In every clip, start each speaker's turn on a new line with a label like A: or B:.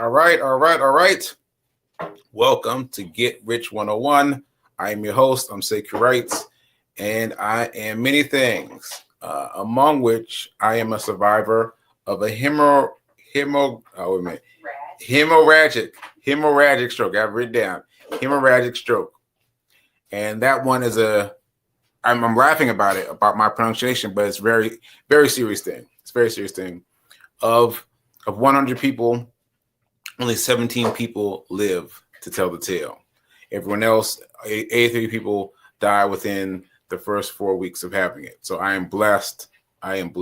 A: All right. Welcome to Get Rich 101. I am your host. I'm Sekouwritesdotcom, Rights, and I am many things, among which I am a survivor of a hemorrhagic stroke. I've written down hemorrhagic stroke, and that one is I'm laughing about it, about my pronunciation, but it's very, very serious thing. It's a very serious thing. Of 100 people, only 17 people live to tell the tale. Everyone else, 83 people die within the first 4 weeks of having it. So I am blessed. Ashe.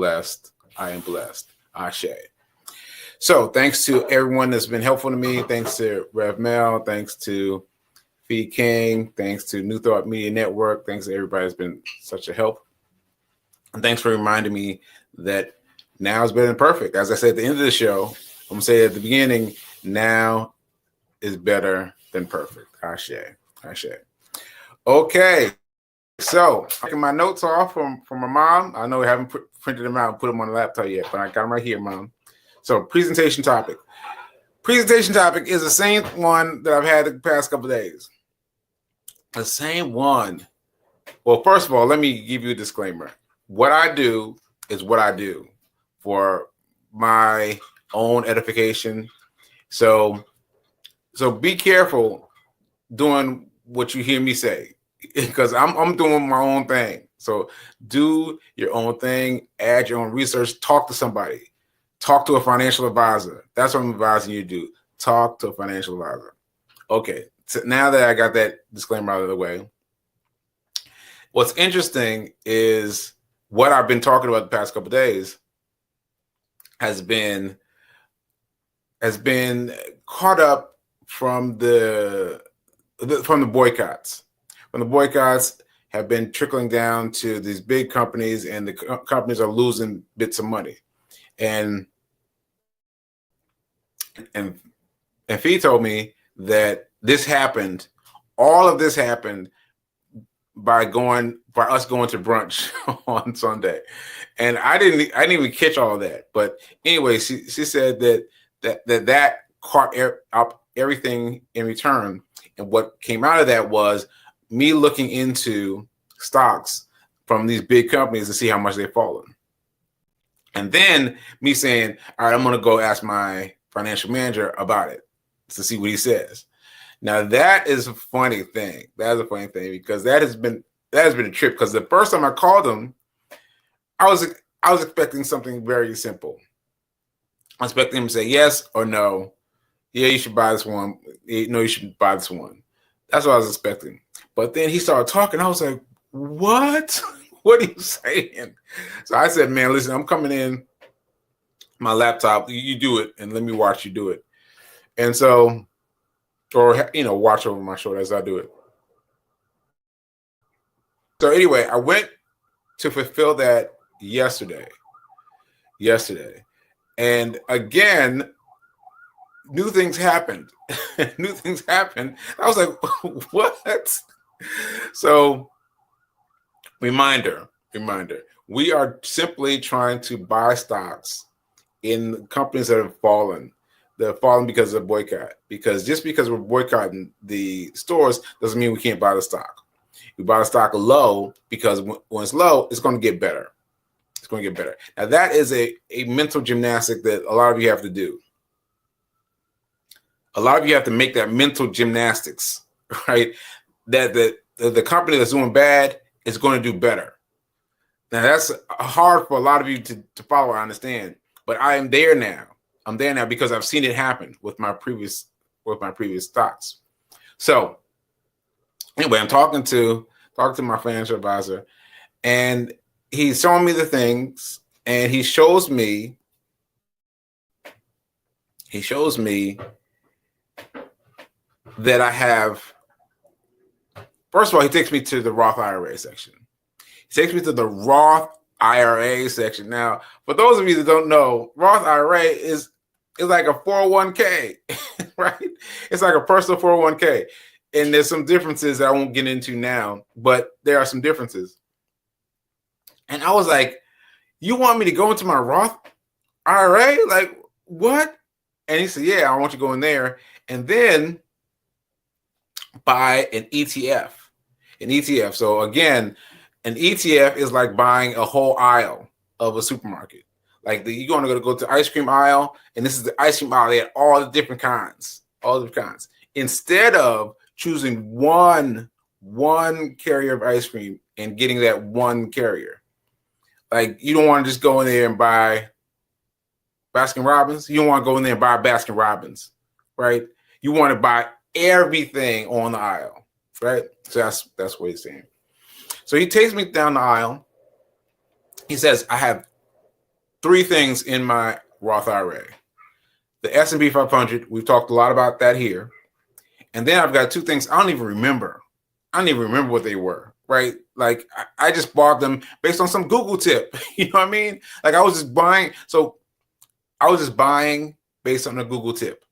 A: So thanks to everyone that's been helpful to me. Thanks to Rev Mel. Thanks to Fee King. Thanks to New Thought Media Network. Thanks to everybody that's been such a help. And thanks for reminding me that now is better than perfect. As I said at the end of the show, I'm going to say at the beginning, now is better than perfect. Ashe. Okay. So, taking my notes off from my mom. I know we haven't printed them out and put them on the laptop yet, but I got them right here, Mom. So, presentation topic. Presentation topic is the same one that I've had the past couple of days. The same one. Well, first of all, let me give you a disclaimer. What I do is what I do for my own edification. So be careful doing what you hear me say, because I'm doing my own thing. So do your own thing, add your own research, talk to somebody, talk to a financial advisor. That's what I'm advising you to do. Talk to a financial advisor. Okay, so now that I got that disclaimer out of the way, what's interesting is what I've been talking about the past couple of days has been caught up from the boycotts. From the boycotts have been trickling down to these big companies, and the companies are losing bits of money. And Fee told me that this happened. All of this happened by us going to brunch on Sunday, and I didn't even catch all of that. But anyway, she said that caught up everything in return, and what came out of that was me looking into stocks from these big companies to see how much they've fallen, and then me saying, "All right, I'm going to go ask my financial manager about it to see what he says." Now that is a funny thing. That is a funny thing, because that has been a trip. Because the first time I called him, I was expecting something very simple. I was expecting him to say yes or no. Yeah, you should buy this one. No, you should buy this one. That's what I was expecting. But then he started talking. I was like, what? What are you saying? So I said, man, listen, I'm coming in my laptop. You do it, and let me watch you do it. And so, or, watch over my shoulder as I do it. So anyway, I went to fulfill that yesterday. And again, new things happened. I was like, what? So reminder, we are simply trying to buy stocks in companies that have fallen. They're falling because of boycott. Because just because we're boycotting the stores doesn't mean we can't buy the stock. We buy the stock low because when it's low, it's going to get better. It's going to get better. Now, that is a mental gymnastic that a lot of you have to do. A lot of you have to make that mental gymnastics, right? That the company that's doing bad is going to do better. Now, that's hard for a lot of you to follow, I understand. But I am there now. I'm there now because I've seen it happen with my previous stocks. So anyway, I'm talking to my financial advisor, and he's showing me the things, and he shows me that I have. First of all, he takes me to the Roth IRA section. Now, for those of you that don't know, Roth IRA is like a 401k, right? It's like a personal 401k. And there's some differences that I won't get into now, but there are some differences. And I was like, you want me to go into my Roth IRA? Like, what? And he said, yeah, I want you to go in there and then buy an ETF. An ETF. So again, an ETF is like buying a whole aisle of a supermarket. Like you're going to go to the ice cream aisle, and this is the ice cream aisle. They had all the different kinds, Instead of choosing one carrier of ice cream and getting that one carrier, like you don't want to just go in there and buy Baskin Robbins. You don't want to go in there and buy Baskin Robbins, right? You want to buy everything on the aisle, right? So that's what he's saying. So he takes me down the aisle. He says, I have 3 things in my Roth IRA. The S&P 500, we've talked a lot about that here. And then I've got 2 things I don't even remember. I don't even remember what they were, right? Like I just bought them based on some Google tip. You know what I mean? Like I was just buying. So I was just buying based on a Google tip.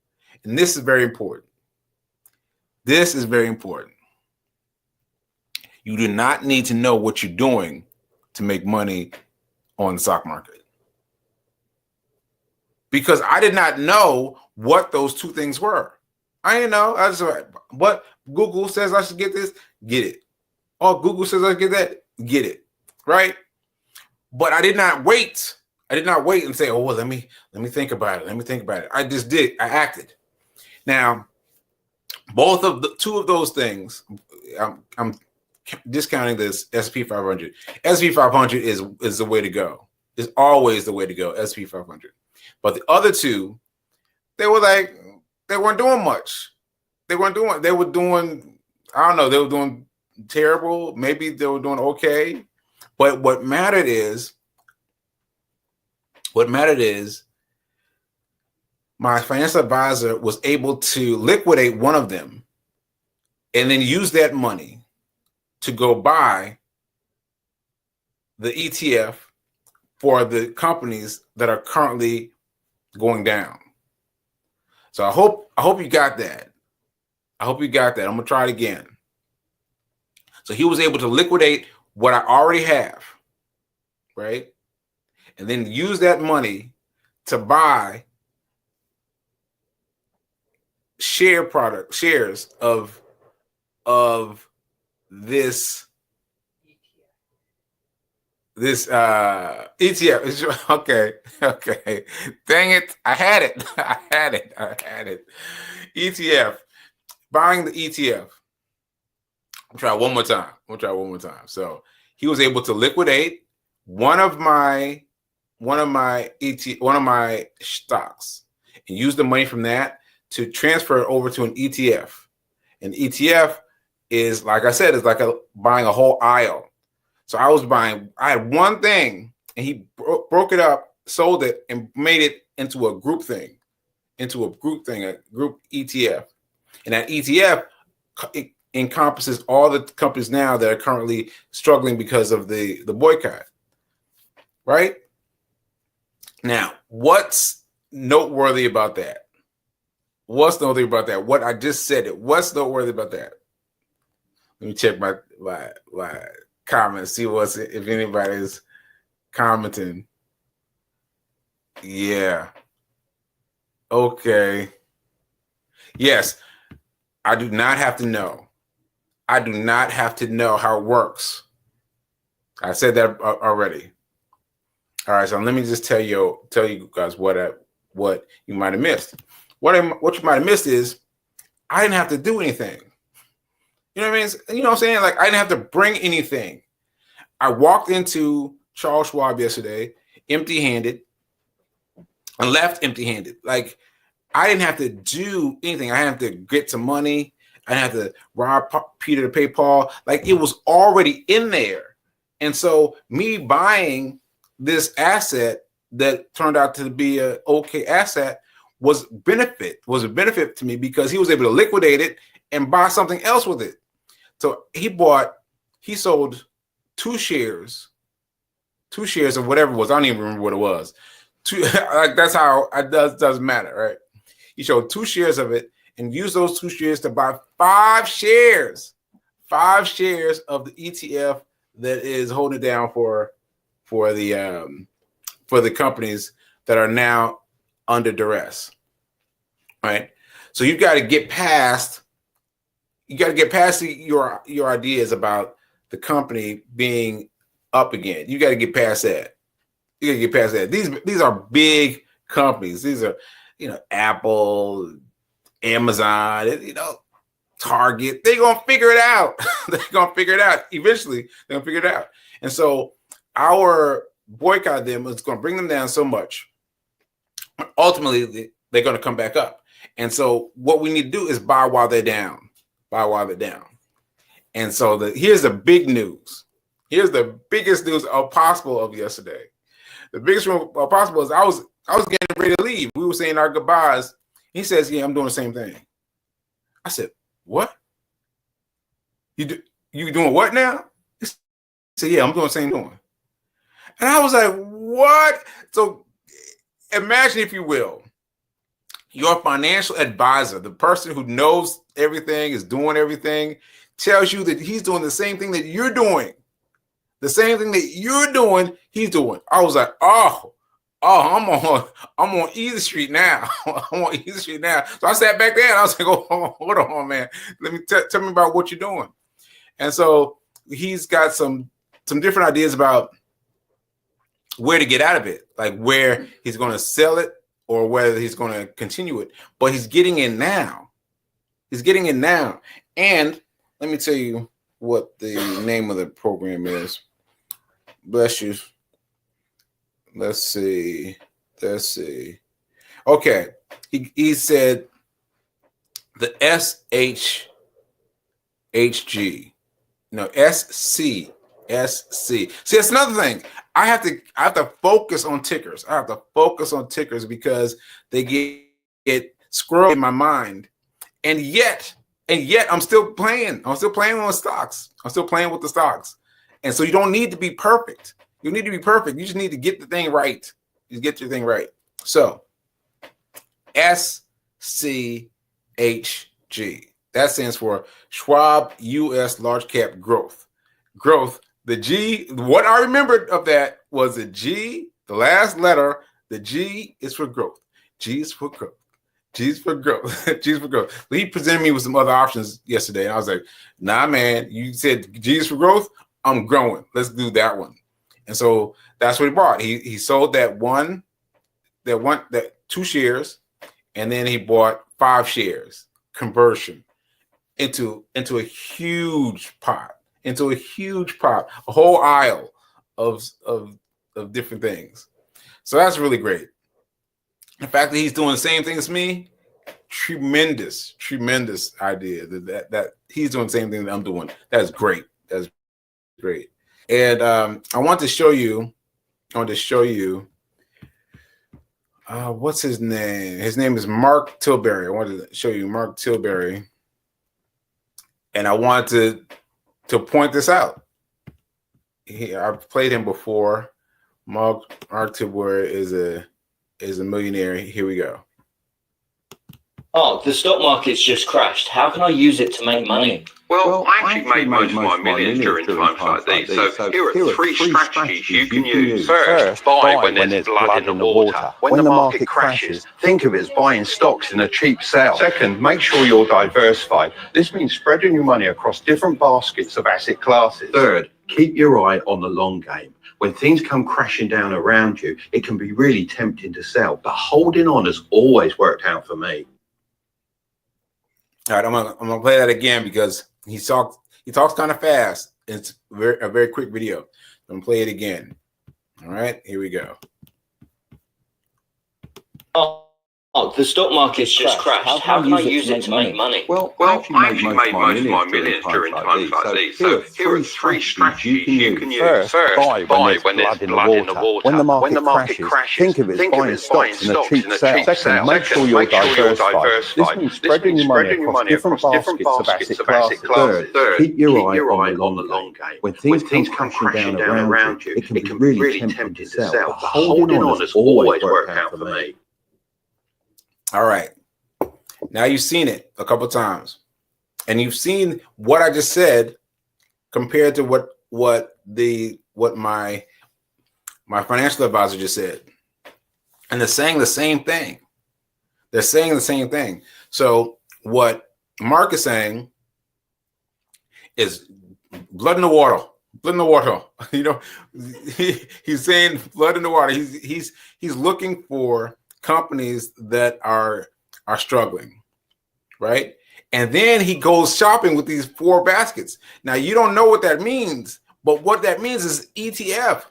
A: And this is very important. This is very important. You do not need to know what you're doing to make money on the stock market. Because I did not know what those 2 things were. I didn't know. I just what Google says I should get this, get it. Oh, Google says I should get that, get it. Right? But I did not wait. I did not wait and say, oh, well, let me think about it. Let me think about it. I just did. I acted. Now, both of the 2 of those things, I'm discounting this S&P 500. S&P 500 is the way to go. It's always the way to go, S&P 500. But the other 2, they weren't doing much. They were doing, I don't know, they were doing terrible. Maybe they were doing okay. But what mattered is my financial advisor was able to liquidate one of them and then use that money to go buy the ETF for the companies that are currently going down. So I hope you got that. I hope you got that. I'm gonna try it again. So he was able to liquidate what I already have, right? And then use that money to buy shares of this ETF. Okay. Dang it. I had it. ETF. Buying the ETF. I'll try one more time. So he was able to liquidate one of my stocks and use the money from that to transfer it over to an ETF. An ETF is, like I said, is like buying a whole aisle. So I had one thing, and he broke it up, sold it, and made it into a group thing, a group ETF. And that ETF encompasses all the companies now that are currently struggling because of the boycott, right? Now, what's noteworthy about that? What I just said it. What's noteworthy about that? Let me check my comments, see if anybody's commenting. Yeah. Okay. Yes. I do not have to know. I do not have to know how it works. I said that already. All right, so let me just tell you guys what you might have missed. What you might have missed is I didn't have to do anything. You know what I mean? You know what I'm saying? Like I didn't have to bring anything. I walked into Charles Schwab yesterday empty-handed and left empty-handed. Like I didn't have to do anything. I didn't have to get some money. I didn't have to rob Peter to pay Paul. Like it was already in there. And so me buying this asset that turned out to be an okay asset was a benefit to me because he was able to liquidate it and buy something else with it. So he sold 2 shares of whatever it was. I don't even remember what it was. That's how it doesn't matter, right? He showed 2 shares of it and used those 2 shares to buy 5 shares of the ETF that is holding it down for the companies that are now under duress. right? So you've got to get past. You got to get past your ideas about the company being up again. You got to get past that. You got to get past that. These are big companies. These are, Apple, Amazon, Target. They're gonna figure it out. They're gonna figure it out. Eventually, they're gonna figure it out. And so our boycott of them is gonna bring them down so much. Ultimately, they're gonna come back up. And so what we need to do is buy while they're down. Buy while they're down. And so here's the big news. Here's the biggest news possible of yesterday. The biggest one possible is I was getting ready to leave. We were saying our goodbyes. He says, "Yeah, I'm doing the same thing." I said, "What? You doing what now?" He said, "Yeah, I'm doing the same thing." And I was like, "What?" So imagine, if you will, your financial advisor, the person who knows everything, is doing everything, tells you that he's doing the same thing that you're doing. The same thing that you're doing, he's doing. I was like, oh, I'm on Easy Street now. I'm on Easy Street now. So I sat back there and I was like, oh, hold on, man. Let me tell me about what you're doing. And so he's got some different ideas about where to get out of it, like where he's going to sell it or whether he's going to continue it. But he's getting in now. He's getting in now. And let me tell you what the name of the program is. Bless you. Let's see. Okay. He said the SHG. No, SC. See, that's another thing. I have to focus on tickers. I have to focus on tickers because they get squirreled in my mind. And yet I'm still playing. I'm still playing on stocks. I'm still playing with the stocks. And so you don't need to be perfect. You need to be perfect. You just need to get the thing right. You get your thing right. So SCHG. That stands for Schwab US Large Cap Growth. Growth. The G, what I remembered of that was the G, the last letter, the G is for growth. G is for growth. G is for growth. G is for growth. But he presented me with some other options yesterday. And I was like, nah, man, you said G is for growth. I'm growing. Let's do that one. And so that's what he bought. He sold that 2 shares, and then he bought 5 shares conversion into a huge pot. A whole aisle of different things. So that's really great. The fact that he's doing the same thing as me, tremendous idea that he's doing the same thing that I'm doing. That's great. That's great. And I want to show you what's his name? His name is Mark Tilbury. I wanted to show you Mark Tilbury. And I wanted to point this out. I've played him before. Mark Tilbury is a millionaire. Here we go.
B: Oh, the stock market's just crashed. How can I use it to make money?
C: Well, I actually made most of my millions during times like these. So here are 3 strategies you can use. First, buy when there's blood in the water. When the market crashes, think of it as buying stocks in a cheap sell. Second, make sure you're diversified. This means spreading your money across different baskets of asset classes. Third, keep your eye on the long game. When things come crashing down around you, it can be really tempting to sell, but holding on has always worked out for me.
A: All right, I'm gonna play that again because he talks kind of fast. It's a very quick video. I'm gonna play it again. All right, here we go.
B: Oh, the stock market's just crashed. How can I use it to make money?
C: Well, I actually made most of my millions during times like these. So here are 3 strategies you can use. First, buy when there's blood in the water. When the market crashes, think of it as buying stocks in a cheap sell. Second, make sure you're diversified. This means spreading your money across different baskets of asset classes. Third, keep your eye on the long game. When things come crashing down around you, it can be really tempting to sell. But holding on has always worked out for me.
A: All right. Now you've seen it a couple times, and you've seen what I just said compared to what my financial advisor just said, and they're saying the same thing. They're saying the same thing. So what Mark is saying is blood in the water. Blood in the water. You know, he's saying blood in the water. He's looking for companies that are struggling, right? And then he goes shopping with these 4 baskets. Now you don't know what that means, but what that means is ETF.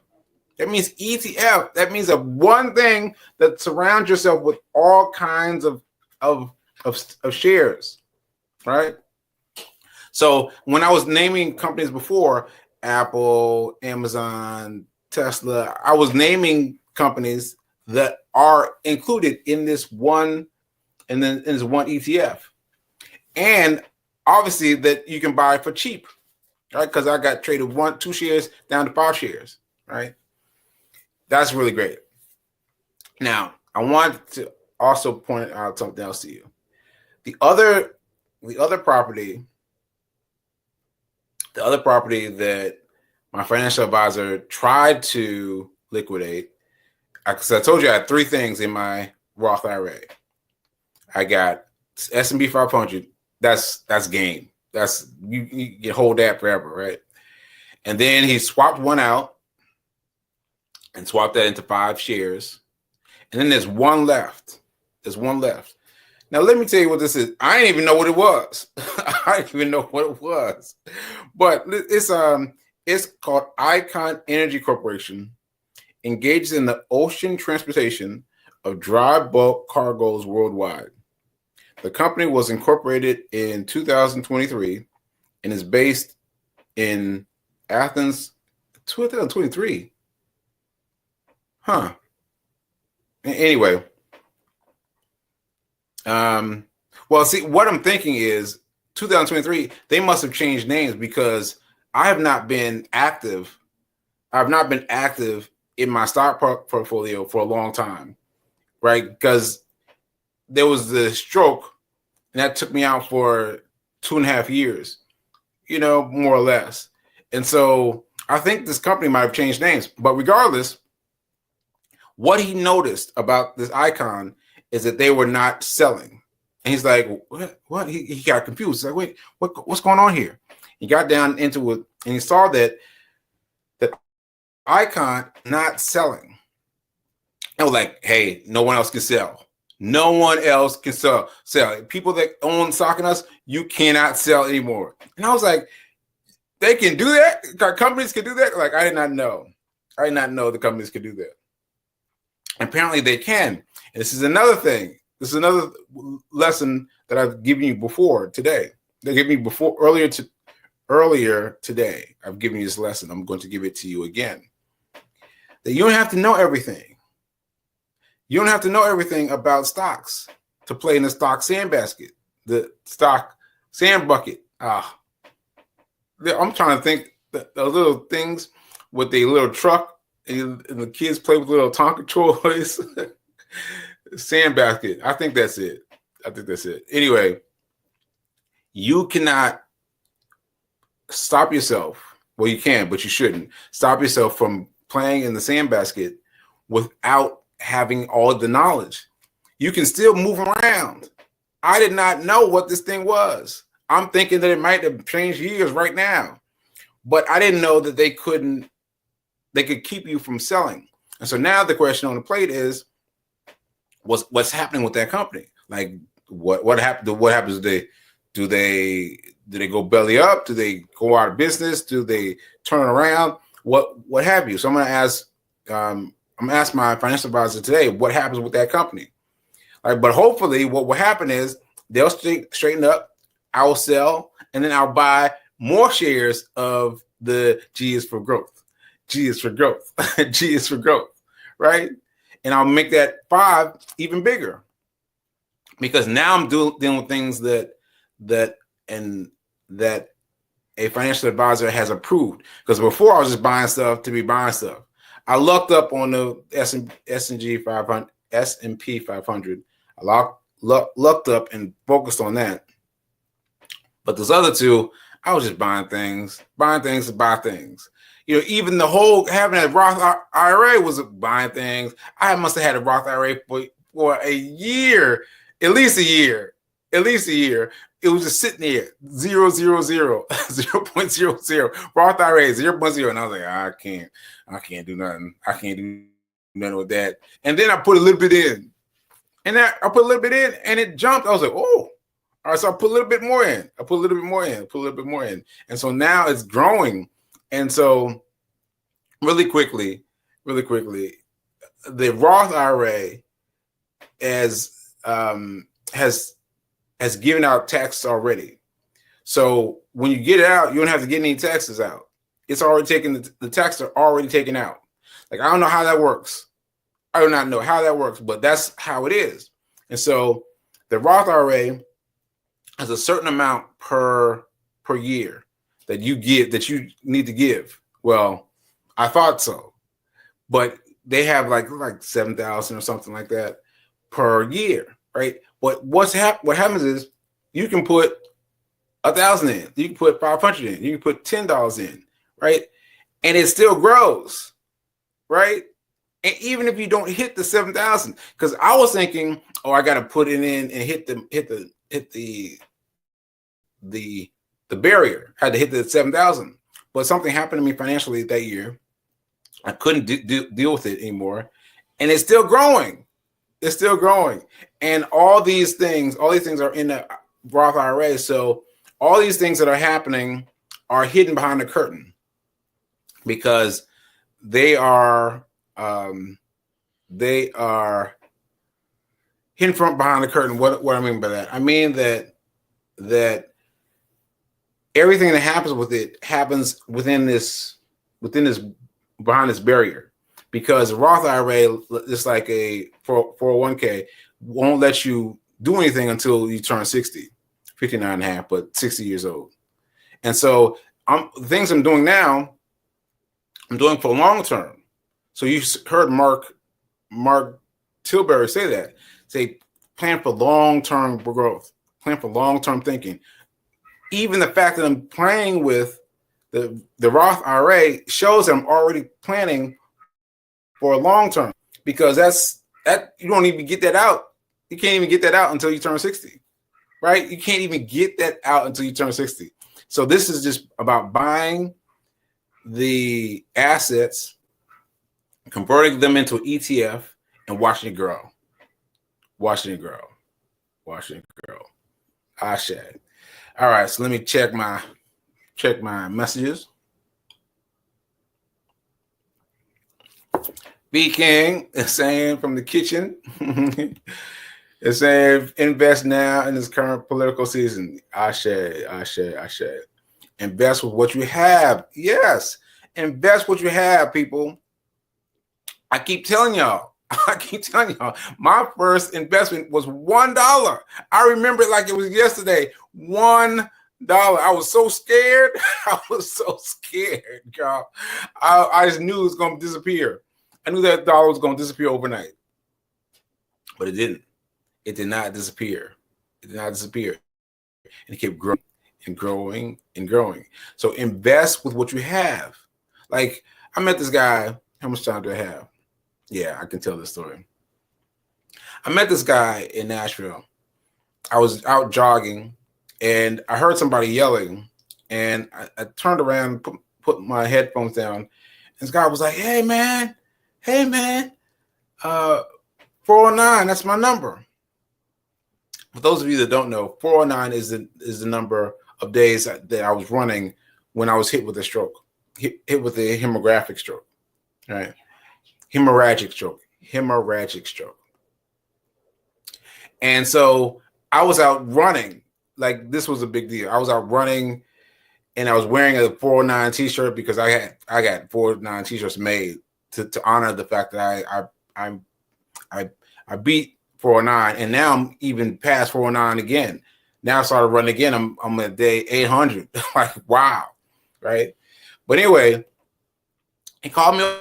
A: That means ETF. That means a one thing that surrounds yourself with all kinds of shares, right? So when I was naming companies before, Apple, Amazon, Tesla, I was naming companies that are included in this one, and then in this one ETF, and obviously that you can buy for cheap, right? Because I got traded 2 shares down to 5 shares, right? That's really great. Now, I want to also point out something else to you. The other property that my financial advisor tried to liquidate, because I told you I had 3 things in my Roth IRA. I got S&P 500. That's game. That's you hold that forever, right? And then he swapped one out and swapped that into 5 shares. And then there's one left. Now, let me tell you what this is. I didn't even know what it was. I didn't even know what it was. But it's called Icon Energy Corporation, engages in the ocean transportation of dry bulk cargoes worldwide. The company was incorporated in 2023 and is based in Athens. 2023. Huh. Anyway. Well, see, what I'm thinking is 2023, they must have changed names because I have not been active. I've not been active in my stock portfolio for a long time, right? Because there was the stroke and that took me out for 2.5 years, you know, more or less. And so I think this company might have changed names, but regardless, what he noticed about this Icon is that they were not selling. And he's like, what? He got confused. He's like, wait, what's going on here? He got down into it and he saw that Icon not selling. And was like, hey, no one else can sell. No one else can sell. People that own stock in us, you cannot sell anymore. And I was like, they can do that? Companies can do that? Like, I did not know. I did not know the companies could do that. Apparently they can. And this is another thing. This is another lesson that I've given you before today. They gave me before earlier today. I've given you this lesson. I'm going to give it to you again. That you don't have to know everything. You don't have to know everything about stocks to play in the stock sandbasket, the stock sand bucket. I'm trying to think the little things with the little truck and the kids play with little Tonka toys. Sandbasket. I think that's it. Anyway, you cannot stop yourself. Well, you can, but you shouldn't stop yourself from playing in the sandbasket without having all the knowledge. You can still move around. I did not know what this thing was. I'm thinking that it might have changed years right now, but I didn't know that they could keep you from selling. And so now the question on the plate is, what's happening with that company? Like what happened? What happens? Do they go belly up? Do they go out of business? Do they turn around? What have you? So I'm gonna ask my financial advisor today what happens with that company. Like, but hopefully what will happen is they'll straighten up, I will sell, and then I'll buy more shares of the G is for growth. G is for growth. G is for growth, right? And I'll make that 5 even bigger. Because now I'm dealing with things that a financial advisor has approved. Because before I was just buying stuff to be buying stuff. I looked up on the S&P 500. I looked up and focused on that. But those other 2, I was just buying things to buy things. You know, even the whole having a Roth IRA was buying things. I must have had a Roth IRA for a year. at least a year. It was just sitting there, 0, 0, 0, 0.00, Roth IRA, 0.0. And I was like, I can't do nothing. I can't do nothing with that. And then I put a little bit in. And I put a little bit in and it jumped. I was like, oh, all right. So I put a little bit more in. And so now it's growing. And so really quickly, the Roth IRA has given out taxes already. So when you get it out, you don't have to get any taxes out. It's already taken, the taxes are already taken out. Like, I don't know how that works. I do not know how that works, but that's how it is. And so the Roth IRA has a certain amount per year that you need to give. Well, I thought so, but they have like 7,000 or something like that per year, right? But what happens is you can put 1,000 in, you can put 500 in, you can put $10 in, right? And it still grows, right? And even if you don't hit the 7,000, because I was thinking, oh, I got to put it in and hit the barrier. I had to hit the 7,000, but something happened to me financially that year. I couldn't deal with it anymore, and it's still growing. It's still growing, and all these things are in the Roth IRA. So all these things that are happening are hidden behind the curtain because they are hidden from behind the curtain. What I mean by that? I mean that everything that happens with it happens within this behind this barrier, because Roth IRA, just like a 401k, won't let you do anything until you turn 60, 59 and a half, but 60 years old. And so the things I'm doing now, I'm doing for long term. So you heard Mark Tilbury say that. Say, plan for long-term growth, plan for long-term thinking. Even the fact that I'm playing with the Roth IRA shows I'm already planning for a long term, because that you don't even get that out. You can't even get that out until you turn 60, right? You can't even get that out until you turn 60. So this is just about buying the assets, converting them into an ETF, and watching it grow. Ashe. All right, so let me check my messages. B King is saying from the kitchen, is saying invest now in this current political season. Ashe. Invest with what you have. Yes, invest what you have, people. I keep telling y'all, my first investment was $1. I remember it like it was yesterday. $1. I was so scared. Y'all. I just knew it was going to disappear. I knew that dollar was going to disappear overnight, but it didn't. It did not disappear. And it kept growing and growing and growing. So invest with what you have. Like, I met this guy. How much time do I have? Yeah, I can tell this story. I met this guy in Nashville. I was out jogging, and I heard somebody yelling, and I turned around, put my headphones down, and this guy was like, hey man, 409, that's my number. For those of you that don't know, 409 is the number of days that I was running when I was hit with a stroke, hit with a hemorrhagic stroke, right? Hemorrhagic stroke. And so I was out running. Like, this was a big deal. I was out running, and I was wearing a 409 t-shirt because I got 409 t-shirts made to honor the fact that I beat 409, and now I'm even past 409 again. Now I started running again. I'm at day 800. Like, wow, right? But anyway, he called me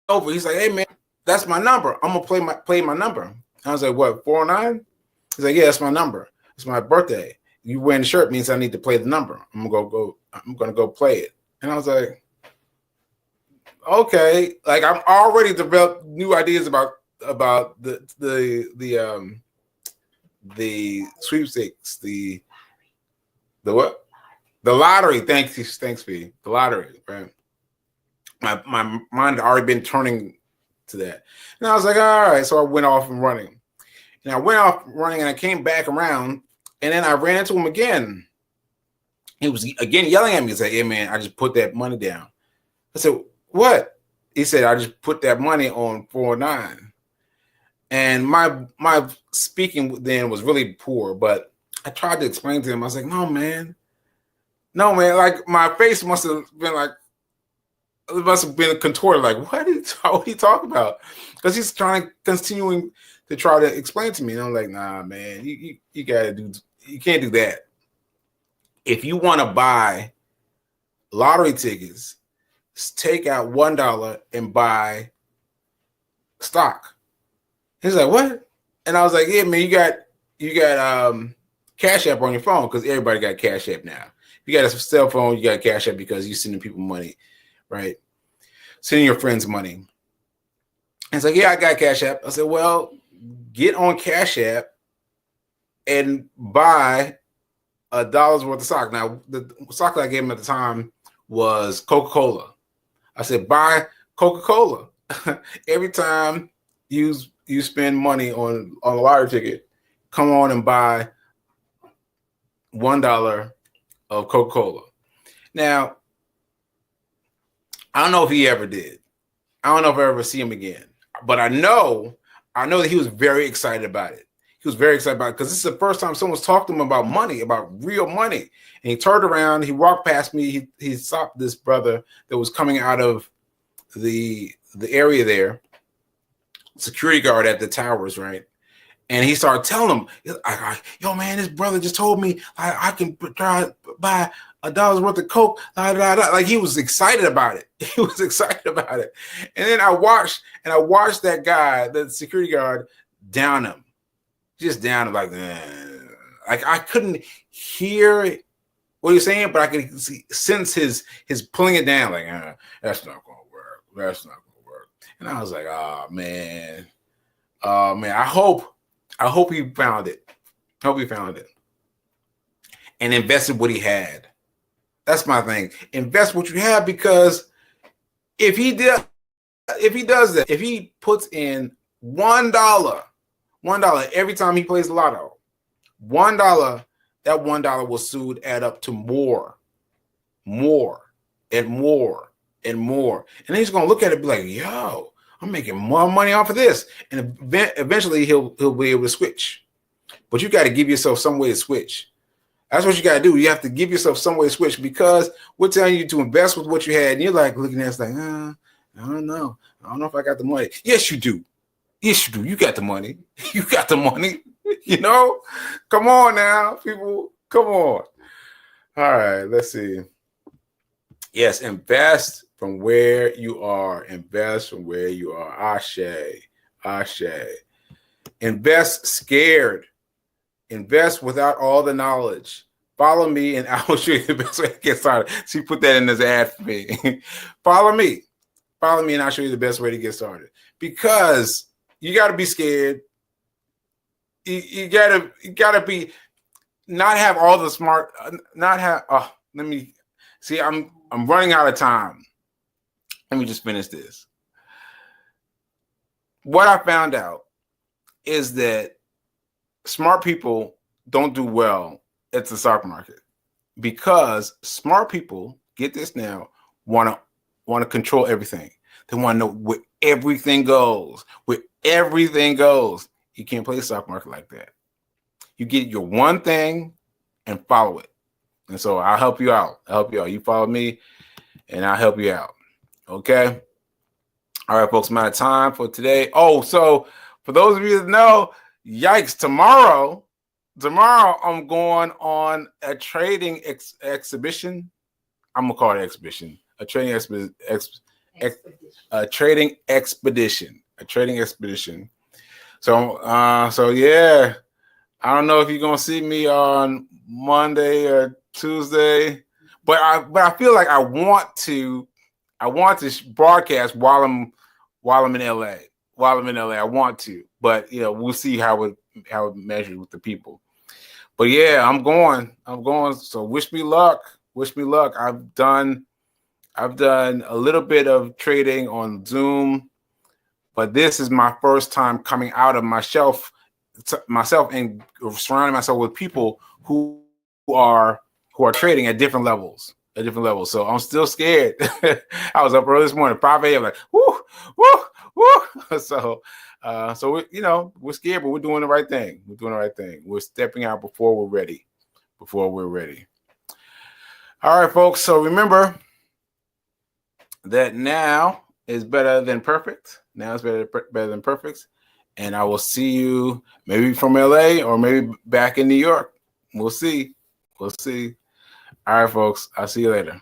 A: over. He's like, hey man, that's my number. I'm gonna play my number. I was like, what, 409? He's like, yeah, that's my number. It's my birthday. You wearing the shirt means I need to play the number. I'm gonna go play it. And I was like, okay. Like, I'm already developed new ideas about the the sweepstakes, the what? The lottery. Thanks, V. The lottery, right? My mind had already been turning to that. And I was like, all right. So I went off and running. And I went off running and I came back around and then I ran into him again. He was again yelling at me. He said, hey, man, I just put that money down. I said, what? He said, I just put that money on 409. And my speaking then was really poor, but I tried to explain to him. I was like, no, man. Like my face must have been like, it must have been contorted. Like, what are you talking about? Because he's continuing to try to explain to me. And I'm like, nah, man, you can't do that. If you want to buy lottery tickets, take out $1 and buy stock. He's like, what? And I was like, yeah, man, you got Cash App on your phone because everybody got Cash App now. If you got a cell phone, you got Cash App because you're sending people money, right? Sending your friends money. And it's like, yeah, I got Cash App. I said, well, get on Cash App and buy $1 worth of stock. Now, the stock that I gave him at the time was Coca-Cola. I said, buy Coca-Cola. Every time you spend money on a lottery ticket, come on and buy $1 of Coca-Cola. Now, I don't know if he ever did. I don't know if I ever see him again. But I know that he was very excited about it. He was very excited about it because this is the first time someone's talked to him about money, about real money. And he turned around, he walked past me, he stopped this brother that was coming out of the area there, security guard at the towers, right? And he started telling him, yo, man, this brother just told me I can try to buy $1 worth of Coke. Like he was excited about it. He was excited about it. And then I watched that guy, the security guard, down him. Just down him like I couldn't hear what he was saying, but I could sense his pulling it down, like, that's not gonna work. That's not gonna work. And I was like, oh man. I hope he found it. And invested what he had. That's my thing. Invest what you have, because if he does that, if he puts in $1 every time he plays the lotto, $1, that $1 will soon add up to more and more. And then he's gonna look at it and be like, yo, I'm making more money off of this. And eventually he'll be able to switch. But you got to give yourself some way to switch. That's what you got to do. You have to give yourself some way to switch, because we're telling you to invest with what you had. And you're like looking at us like, I don't know. I don't know if I got the money. Yes, you do. Yes, you do. You got the money. You got the money. You know? Come on now, people. Come on. All right, let's see. Yes, invest from where you are. Invest from where you are. Ashe. Invest scared. Invest without all the knowledge. Follow me and I will show you the best way to get started. She put that in this ad for me. Follow me and I'll show you the best way to get started. Because you got to be scared. You gotta be, not have all the smart, not have, let me see, I'm running out of time. Let me just finish this. What I found out is that smart people don't do well at the stock market, because smart people, get this now, want to control everything. They want to know where everything goes. You can't play the stock market like that. You get your one thing and follow it. And so I'll help you out. You follow me and I'll help you out. Okay. All right, folks, I'm out of time for today. Oh, so for those of you that know, yikes, tomorrow I'm going on a trading exhibition. I'm gonna call it exhibition. A trading expedition. So yeah, I don't know if you're gonna see me on Monday or Tuesday, but I feel like I want to broadcast while I'm in LA. I want to, but we'll see how it how it measures with the people. But yeah, I'm going. So wish me luck. I've done a little bit of trading on Zoom, but this is my first time coming out of myself and surrounding myself with people who are trading at different levels. So I'm still scared. I was up early this morning, 5 a.m. like, woo. So we're scared, but we're doing the right thing. We're stepping out before we're ready. All right, folks. So remember that now is better than perfect. Better than perfect. And I will see you maybe from LA or maybe back in New York. We'll see. All right, folks. I'll see you later.